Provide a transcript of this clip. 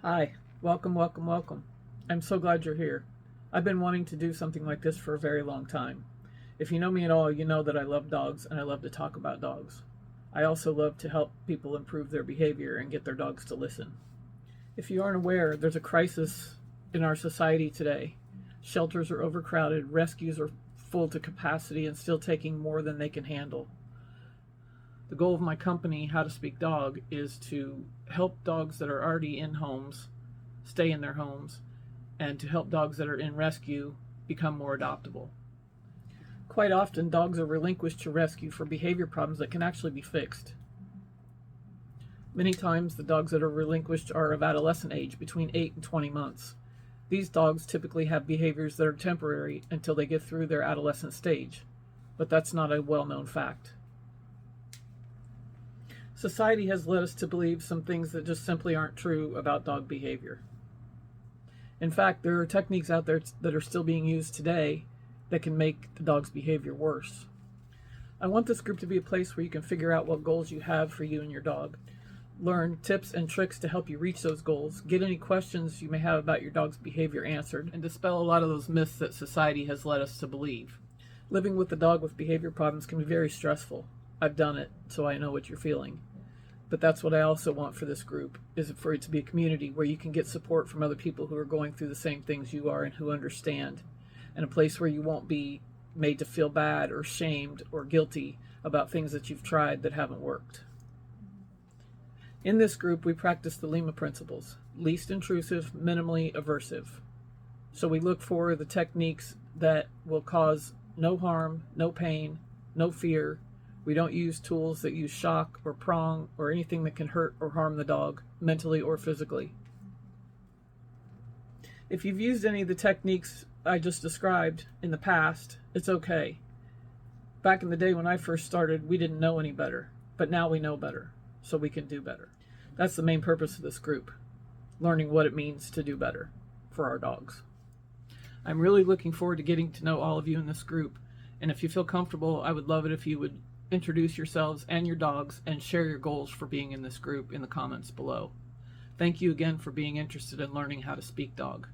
Hi, welcome, welcome, welcome. I'm so glad you're here. I've been wanting to do something like this for a very long time. If you know me at all, you know that I love dogs and I love to talk about dogs. I also love to help people improve their behavior and get their dogs to listen. If you aren't aware, there's a crisis in our society today. Shelters are overcrowded, rescues are full to capacity and still taking more than they can handle. The goal of my company, How to Speak Dog, is to help dogs that are already in homes stay in their homes and to help dogs that are in rescue become more adoptable. Quite often, dogs are relinquished to rescue for behavior problems that can actually be fixed. Many times, the dogs that are relinquished are of adolescent age, between 8 and 20 months. These dogs typically have behaviors that are temporary until they get through their adolescent stage, but that's not a well-known fact. Society has led us to believe some things that just simply aren't true about dog behavior. In fact, there are techniques out there that are still being used today that can make the dog's behavior worse. I want this group to be a place where you can figure out what goals you have for you and your dog, learn tips and tricks to help you reach those goals, get any questions you may have about your dog's behavior answered, and dispel a lot of those myths that society has led us to believe. Living with a dog with behavior problems can be very stressful. I've done it, so I know what you're feeling. But that's what I also want for this group, is for it to be a community where you can get support from other people who are going through the same things you are and who understand, and a place where you won't be made to feel bad or shamed or guilty about things that you've tried that haven't worked. In this group, we practice the Lima principles: least intrusive, minimally aversive. So we look for the techniques that will cause no harm, no pain, no fear. We don't use tools that use shock or prong or anything that can hurt or harm the dog, mentally or physically. If you've used any of the techniques I just described in the past, it's okay. Back in the day when I first started, we didn't know any better, but now we know better, so we can do better. That's the main purpose of this group, learning what it means to do better for our dogs. I'm really looking forward to getting to know all of you in this group, and if you feel comfortable, I would love it if you would introduce yourselves and your dogs and share your goals for being in this group in the comments below. Thank you again for being interested in learning how to speak dog.